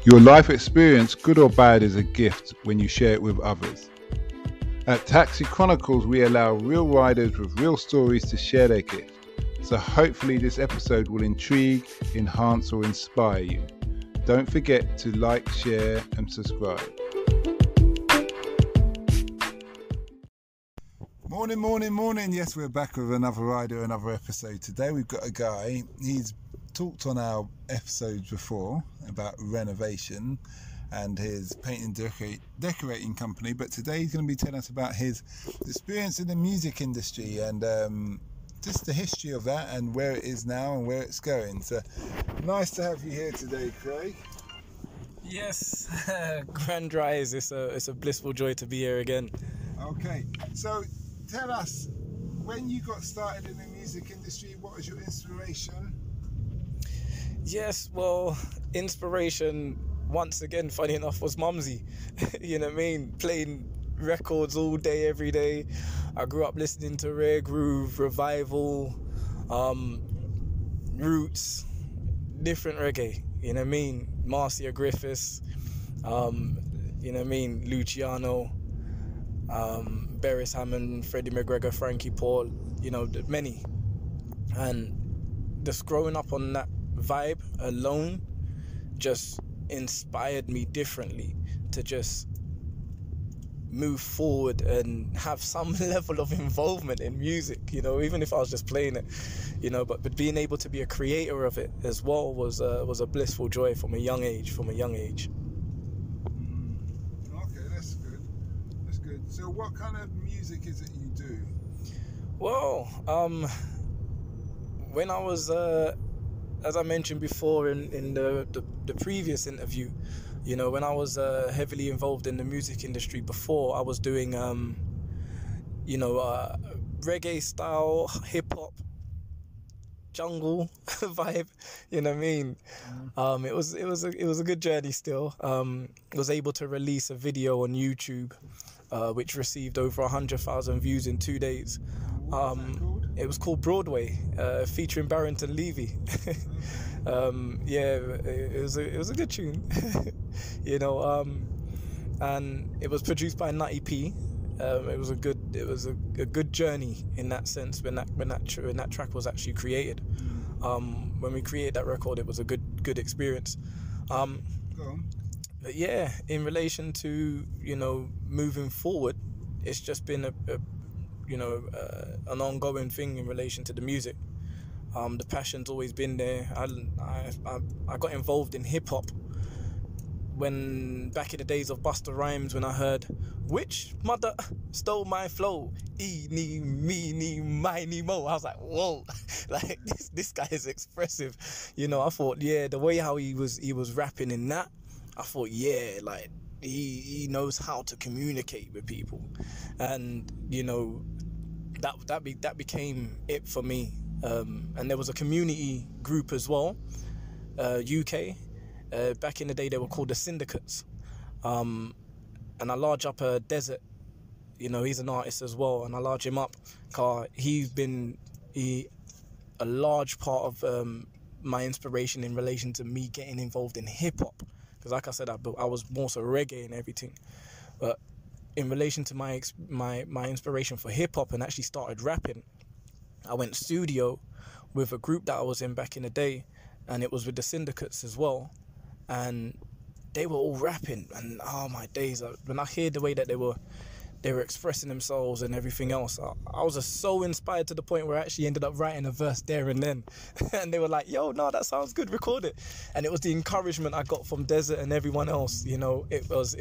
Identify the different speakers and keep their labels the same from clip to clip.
Speaker 1: Your life experience, good or bad, is a gift when you share it with others. At Taxi Chronicles, we allow real riders with real stories to share their gift. So hopefully this episode will intrigue, enhance or inspire you. Don't forget to like, share and subscribe. Morning. Yes, we're back with another rider, another episode. Today we've got a guy, he's talked on our episodes before about renovation and his painting decorating company, but today he's going to be telling us about his experience in the music industry and just the history of that and where it is now and where it's going. So nice to have you here today, Craig.
Speaker 2: Yes, Grand Rise. It's a blissful joy to be here again.
Speaker 1: Okay, so tell us, when you got started in the music industry, what was your inspiration?
Speaker 2: Yes, well, inspiration, once again, funny enough, was Mumsy. You know what I mean? Playing records all day, every day. I grew up listening to Rare Groove, Revival, Roots, different reggae. You know what I mean? Marcia Griffiths, you know what I mean? Luciano, Beres Hammond, Freddie McGregor, Frankie Paul, you know, many. And just growing up on that vibe alone just inspired me differently to just move forward and have some level of involvement in music, you know, even if I was just playing it, you know, but being able to be a creator of it as well was a blissful joy from a young age.
Speaker 1: Okay, that's good. So what kind of music is it you do?
Speaker 2: Well, when I was as I mentioned before in the previous interview, you know, when I was heavily involved in the music industry before, I was doing, reggae style, hip hop, jungle vibe. You know what I mean? It was a good journey. Still, was able to release a video on YouTube, which received over 100,000 views in 2 days. It was called Broadway, featuring Barrington Levy. It was a good tune, you know. And it was produced by Nutty P. It was a good journey in that sense when that track was actually created. When we created that record, it was a good experience. But yeah, in relation to, you know, moving forward, it's just been an ongoing thing in relation to the music. The passion's always been there. I got involved in hip hop when back in the days of Busta Rhymes, when I heard "Which mother stole my flow? Eeny, meeny, miny, mo." I was like, whoa, like this guy is expressive. You know, I thought, yeah, the way how he was rapping in that, I thought, yeah, like he knows how to communicate with people, and you know, that became it for me. And there was a community group as well, UK. Back in the day, they were called the Syndicates. And I large up Desert. You know, he's an artist as well, and I large him up because he's been a large part of my inspiration in relation to me getting involved in hip hop. Because, like I said, I was more so reggae and everything, but in relation to my inspiration for hip hop and actually started rapping, I went studio with a group that I was in back in the day, and it was with the Syndicates as well, and they were all rapping, and oh my days, when I hear the way that they were expressing themselves and everything else, I was just so inspired to the point where I actually ended up writing a verse there and then. And they were like, yo, no, that sounds good, record it. And it was the encouragement I got from Desert and everyone else, you know. It was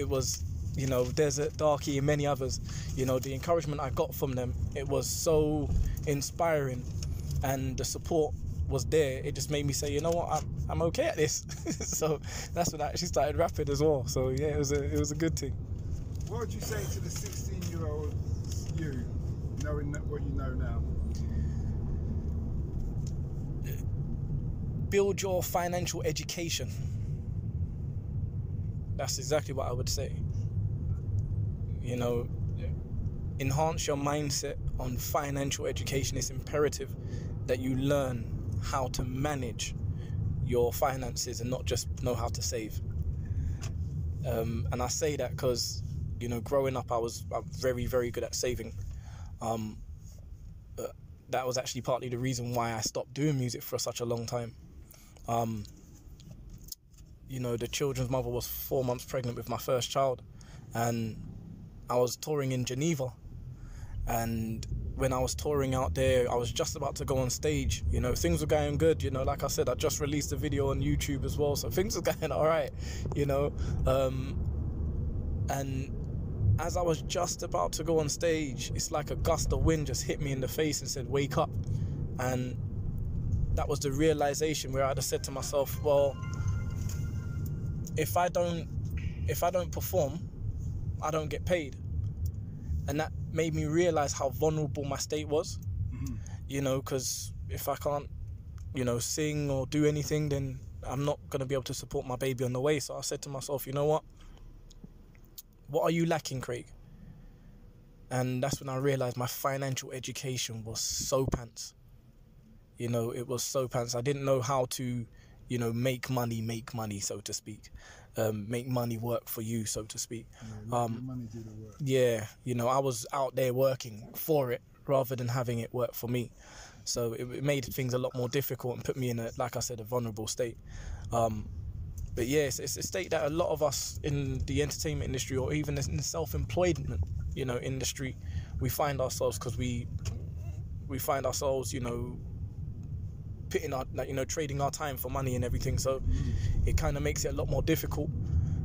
Speaker 2: you know, Desert, Darky and many others, you know, the encouragement I got from them, it was so inspiring, and the support was there. It just made me say, you know what, I'm okay at this. So that's when I actually started rapping as well. So yeah, it was a good thing.
Speaker 1: What would you say to the 16-year-old you, knowing what you know now?
Speaker 2: Build your financial education. That's exactly what I would say. You know, enhance your mindset on financial education. It's imperative that you learn how to manage your finances and not just know how to save. And I say that because, you know, growing up, I'm very, very good at saving. But that was actually partly the reason why I stopped doing music for such a long time. You know, the children's mother was 4 months pregnant with my first child, and I was touring in Geneva. And when I was touring out there, I was just about to go on stage. You know, things were going good. You know, like I said, I just released a video on YouTube as well, so things were going all right, you know. And as I was just about to go on stage, it's like a gust of wind just hit me in the face and said, wake up. And that was the realization where I just said to myself, well, if I don't perform, I don't get paid. And that made me realize how vulnerable my state was. Mm-hmm. You know, because if I can't, you know, sing or do anything, then I'm not going to be able to support my baby on the way. So I said to myself, you know what are you lacking, Craig? And that's when I realized my financial education was so pants. You know, it was so pants. I didn't know how to, you know, make money, so to speak. Make money work for you, so to speak.
Speaker 1: Yeah, money do the work.
Speaker 2: Yeah, you know, I was out there working for it rather than having it work for me. So it made things a lot more difficult and put me in a, like I said, a vulnerable state. But yeah, it's a state that a lot of us in the entertainment industry, or even in the self-employment, you know, industry, we find ourselves, because we find ourselves, you know, pitting our, like, you know, trading our time for money and everything. So it kind of makes it a lot more difficult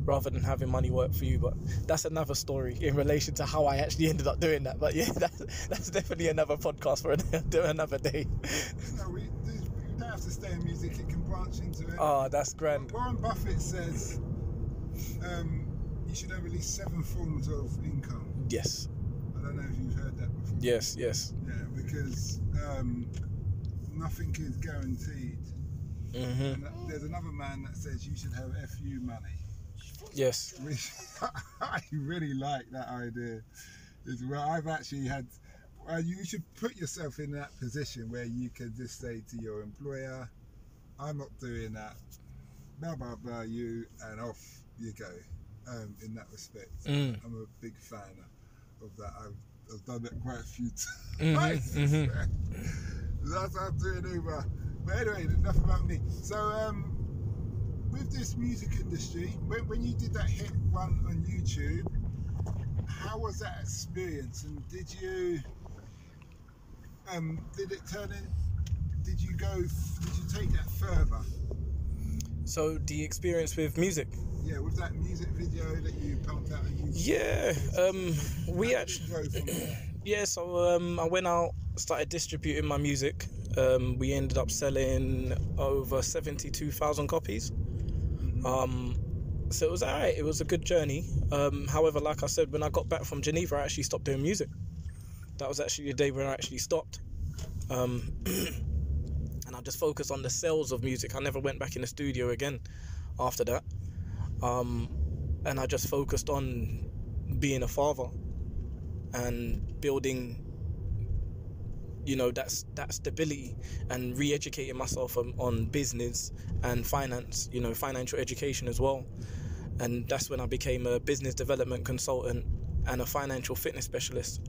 Speaker 2: rather than having money work for you. But that's another story in relation to how I actually ended up doing that. But yeah, that's definitely another podcast for another day.
Speaker 1: No, you don't have to stay in music, it can branch into it.
Speaker 2: Oh, that's grand.
Speaker 1: Warren Buffett says you should have at least 7 forms of income.
Speaker 2: Yes.
Speaker 1: I don't know if you've heard that before.
Speaker 2: Yes.
Speaker 1: Yeah, because nothing is guaranteed. Mm-hmm. And there's another man that says you should have FU money.
Speaker 2: Yes.
Speaker 1: Which I really like that idea as well. I've actually had, you should put yourself in that position where you can just say to your employer, I'm not doing that, blah, blah, blah, you, and off you go. In that respect. I'm a big fan of that. I've done that quite a few times. Mm-hmm. That's how I'm doing Uber. But anyway, enough about me. So, with this music industry, when you did that hit one on YouTube, how was that experience? And did you take that further?
Speaker 2: So the experience with music.
Speaker 1: Yeah, with that music video that you pumped out on YouTube.
Speaker 2: Yeah, we actually. Yeah, so I went out, started distributing my music. We ended up selling over 72,000 copies. So it was alright. It was a good journey. However, like I said, when I got back from Geneva, I actually stopped doing music. That was actually the day when I actually stopped. And I just focused on the sales of music. I never went back in the studio again after that. And I just focused on being a father and building, you know, that stability, and re-educating myself on business and finance, you know, financial education as well. And that's when I became a business development consultant and a financial fitness specialist.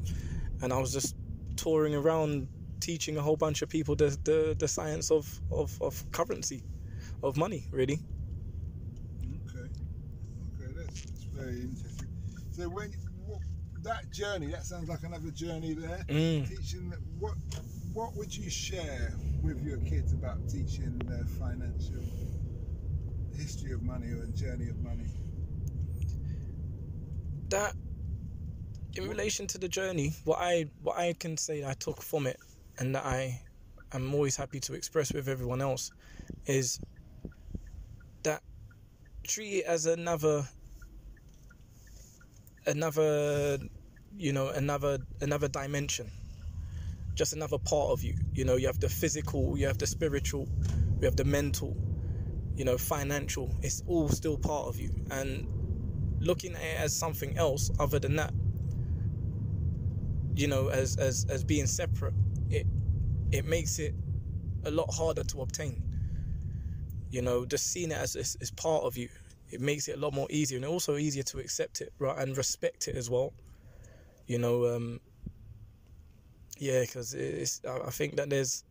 Speaker 2: And I was just touring around teaching a whole bunch of people the science of currency, of money, really.
Speaker 1: Okay, that's very interesting. So that journey, that sounds like another journey there. Teaching, what would you share with your kids about teaching the financial history of money or journey of money?
Speaker 2: That, in relation to the journey, what I can say I took from it, and that I'm always happy to express with everyone else, is that treat it as another dimension, just another part of you. You know, you have the physical, you have the spiritual, you have the mental, you know, financial. It's all still part of you, and looking at it as something else other than that, you know, as being separate, it makes it a lot harder to obtain. You know, just seeing it as part of you, it makes it a lot more easier, and also easier to accept it, right, and respect it as well. You know, because I think that there's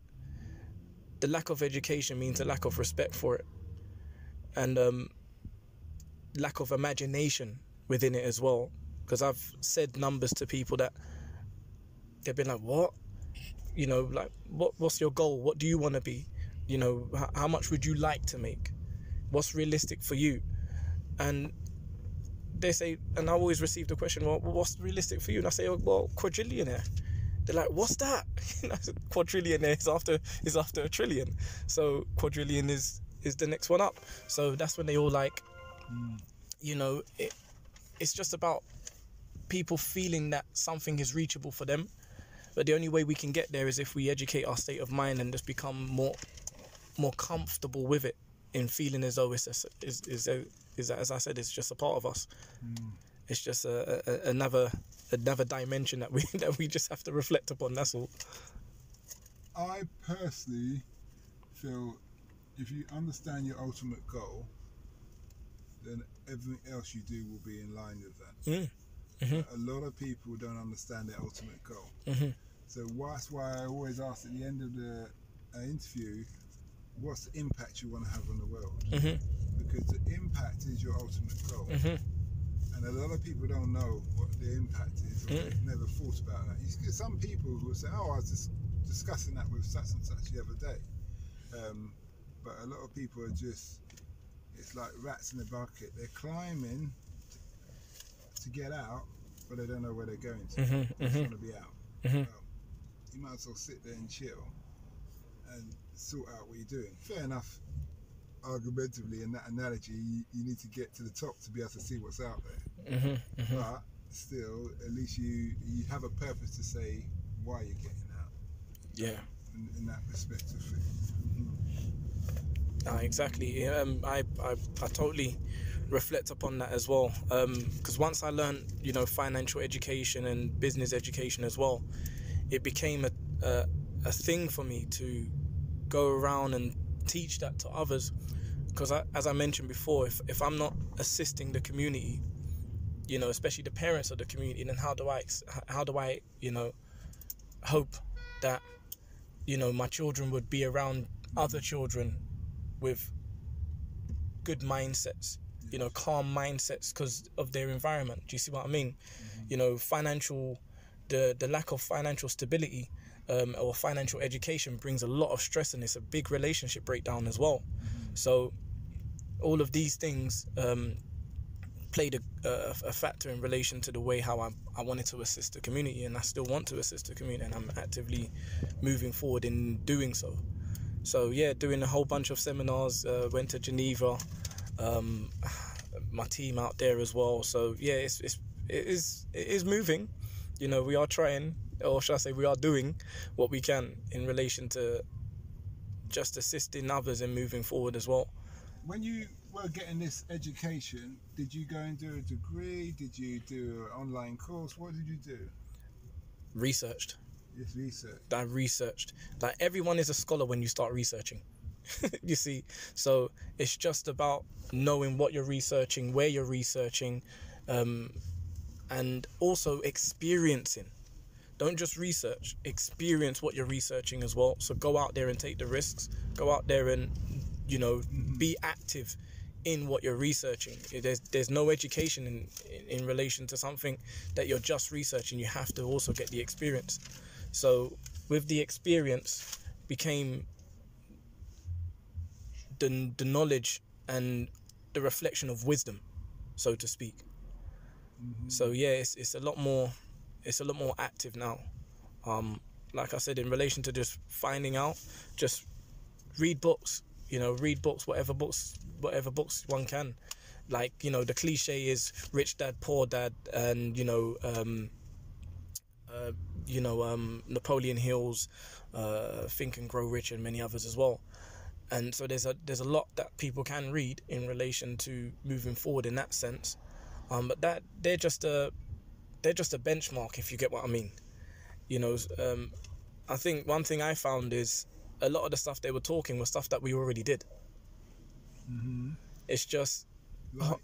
Speaker 2: the lack of education means a lack of respect for it, and lack of imagination within it as well. Because I've said numbers to people that they've been like, what? You know, like, what's your goal? What do you want to be? You know, how much would you like to make? What's realistic for you? And they say, and I always receive the question, well, what's realistic for you? And I say, oh, well, quadrillionaire. They're like, what's that? Quadrillionaire is after a trillion. So quadrillion is the next one up. So that's when they all like, you know, it's just about people feeling that something is reachable for them. But the only way we can get there is if we educate our state of mind and just become more comfortable with it, in feeling as though it's as I said, it's just a part of us. It's just another dimension that we just have to reflect upon. That's all.
Speaker 1: I personally feel if you understand your ultimate goal, then everything else you do will be in line with that. A lot of people don't understand their ultimate goal. So that's why I always ask at the end of the interview, what's the impact you want to have on the world? Because the impact is your ultimate goal. And a lot of people don't know what the impact is, or they've never thought about that. You get some people who will say, oh, I was just discussing that with such and such the other day. But a lot of people are just, it's like rats in a bucket. They're climbing to get out, but they don't know where they're going to. They just want to be out. Well, you might as well sit there and chill and sort out what you're doing. Fair enough, argumentatively, in that analogy, you need to get to the top to be able to see what's out there. But still, at least you have a purpose to say why you're getting out.
Speaker 2: Yeah.
Speaker 1: In that perspective.
Speaker 2: Exactly. I totally reflect upon that as well. Because once I learned, you know, financial education and business education as well, it became a thing for me to go around and teach that to others. Because as I mentioned before, if I'm not assisting the community, you know, especially the parents of the community, then how do I you know, hope that, you know, my children would be around other children with good mindsets, you know, calm mindsets because of their environment. Do you see what I mean? You know, the lack of financial stability or financial education brings a lot of stress, and it's a big relationship breakdown as well. So all of these things played a factor in relation to the way how I wanted to assist the community, and I still want to assist the community, and I'm actively moving forward in doing so. So yeah, doing a whole bunch of seminars, went to Geneva, my team out there as well. So yeah, it is moving. You know, we are trying, or should I say, we are doing what we can in relation to just assisting others and moving forward as well.
Speaker 1: When you were getting this education, did you go and do a degree? Did you do an online course? What did you do?
Speaker 2: Researched.
Speaker 1: Yes, research.
Speaker 2: I researched. Like, everyone is a scholar when you start researching. You see, so it's just about knowing what you're researching, where you're researching, and also experiencing. Don't just research, experience what you're researching as well. So go out there and take the risks. Go out there and, you know, be active in what you're researching. There's no education in relation to something that you're just researching. You have to also get the experience. So with the experience became the knowledge and the reflection of wisdom, so to speak. So yeah, it's a lot more active now. Like I said, in relation to just finding out, just read books, you know, whatever books one can. Like, you know, the cliche is rich dad, poor dad, and Napoleon Hill's Think and Grow Rich, and many others as well. And so there's a lot that people can read in relation to moving forward in that sense. But that they're just a benchmark, if you get what I mean. You know, I think one thing I found is a lot of the stuff they were talking was stuff that we already did. It's just
Speaker 1: like?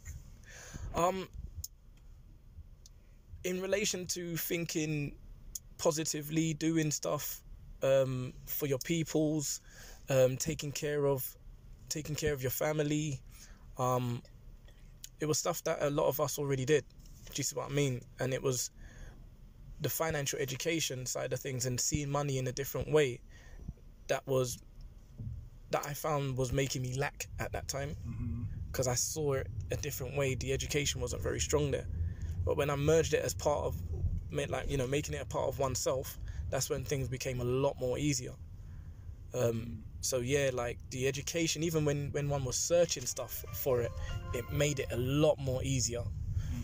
Speaker 2: In relation to thinking positively, doing stuff for your peoples, taking care of your family, it was stuff that a lot of us already did. Do you see what I mean? And it was the financial education side of things and seeing money in a different way that I found was making me lack at that time, because I saw it a different way. The education wasn't very strong there. But when I merged it as part of, like, you know, making it a part of oneself, that's when things became a lot more easier. So yeah, like the education, even when one was searching stuff for it, it made it a lot more easier,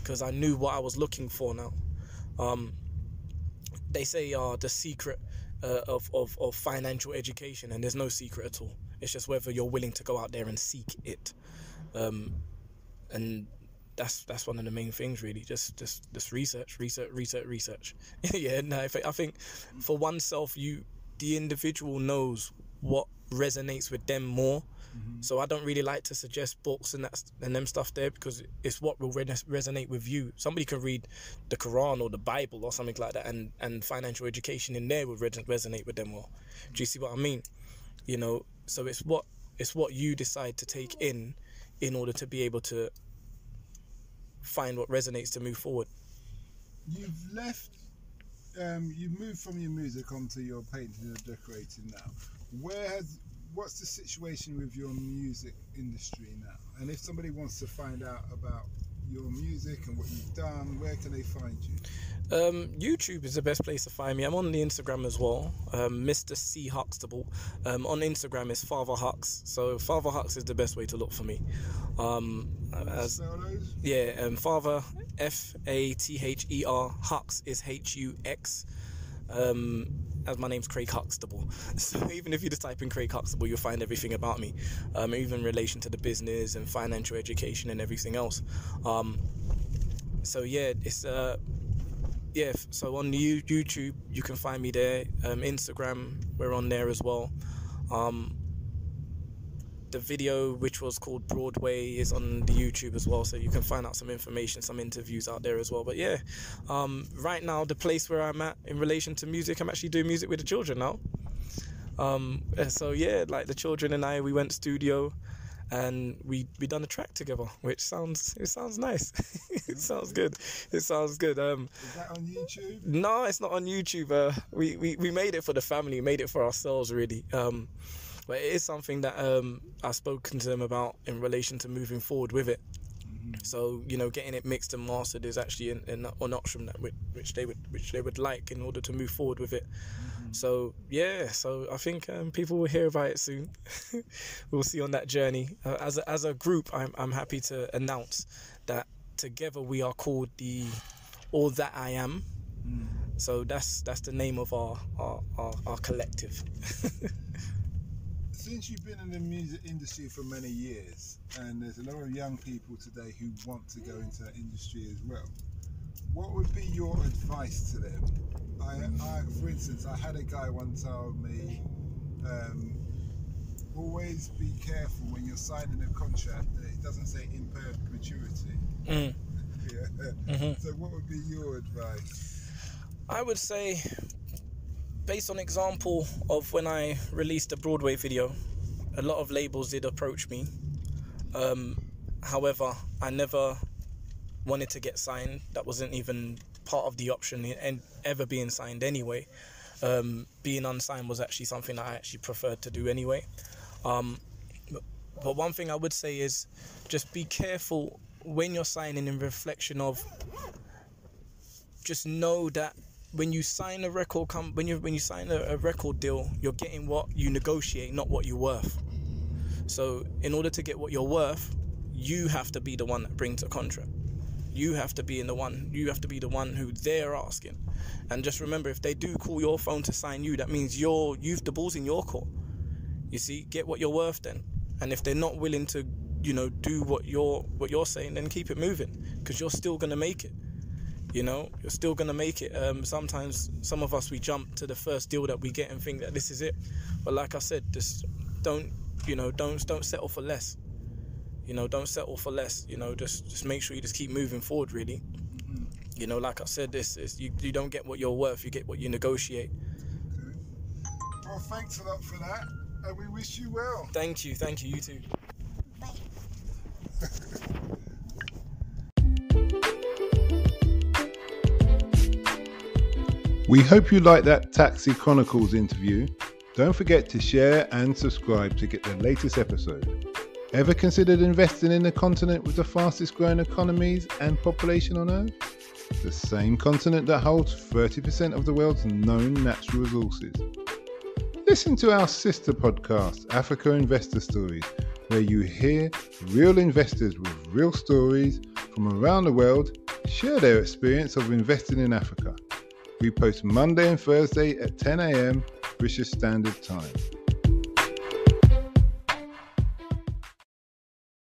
Speaker 2: because I knew what I was looking for now. They say the secret of financial education, and there's no secret at all. It's just whether you're willing to go out there and seek it. And that's one of the main things, really. Just research. Yeah, no, I think for oneself, the individual knows what resonates with them more. So I don't really like to suggest books and them stuff there, because it's what will resonate with you. Somebody can read the Quran or the Bible or something like that, and financial education in there will resonate with them more. Do you see what I mean? You know, so it's what you decide to take in order to be able to find what resonates to move forward.
Speaker 1: You've left, you've moved from your music onto your painting and decorating now. What's the situation with your music industry now? And if somebody wants to find out about your music and what you've done, where can they find you?
Speaker 2: YouTube is the best place to find me. I'm on the Instagram as well, Mr. C Huxtable. On Instagram is Fatherhux, so Fatherhux is the best way to look for me. Father, Father, Hux is Hux. As my name's Craig Huxtable, so even if you just type in Craig Huxtable, you'll find everything about me, even in relation to the business and financial education and everything else. So yeah, it's so on YouTube you can find me there. Instagram, we're on there as well. The video, which was called Broadway, is on the YouTube as well, so you can find out some information, some interviews out there as well. But yeah, right now, the place where I'm at in relation to music, I'm actually doing music with the children now. So yeah, like the children and I, we went studio and we done a track together, which sounds nice. It sounds good. Is that on
Speaker 1: YouTube?
Speaker 2: No, it's not on YouTube. We made it for the family, made it for ourselves, really. But it is something that I've spoken to them about in relation to moving forward with it. So, you know, getting it mixed and mastered is actually an option that which they would like in order to move forward with it. So yeah, so I think people will hear about it soon. We'll see on that journey. As a group, I'm happy to announce that together we are called the All That I Am. So that's the name of our collective.
Speaker 1: Since you've been in the music industry for many years, and there's a lot of young people today who want to go into that industry as well, what would be your advice to them? For instance, I had a guy once tell me, always be careful when you're signing a contract that it doesn't say in perpetuity. Yeah. So what would be your advice?
Speaker 2: I would say, based on example of when I released the Broadway video, a lot of labels did approach me. However, I never wanted to get signed. That wasn't even part of the option, and ever being signed anyway. Being unsigned was actually something I actually preferred to do anyway. But one thing I would say is just be careful when you're signing, in reflection of, just know that when you sign a record when you sign a record deal, you're getting what you negotiate, not what you're worth. So in order to get what you're worth, you have to be the one that brings the contract. You have to be the one who they're asking. And just remember, if they do call your phone to sign you, that means the ball's in your court. You see, get what you're worth then. And if they're not willing to, you know, do what you're saying, then keep it moving, because you're still gonna make it. You know, you're still gonna make it. Sometimes some of us, we jump to the first deal that we get and think that this is it. But like I said, just don't settle for less. You know, don't settle for less. You know, just make sure you just keep moving forward, really. You know, like I said, you don't get what you're worth, you get what you negotiate.
Speaker 1: Okay. Well, thanks a lot for that, and we wish you well.
Speaker 2: Thank you, you too.
Speaker 3: Bye.
Speaker 1: We hope you liked that Taxi Chronicles interview. Don't forget to share and subscribe to get the latest episode. Ever considered investing in the continent with the fastest growing economies and population on Earth? The same continent that holds 30% of the world's known natural resources. Listen to our sister podcast, Africa Investor Stories, where you hear real investors with real stories from around the world share their experience of investing in Africa. We post Monday and Thursday at 10 a.m. British Standard Time.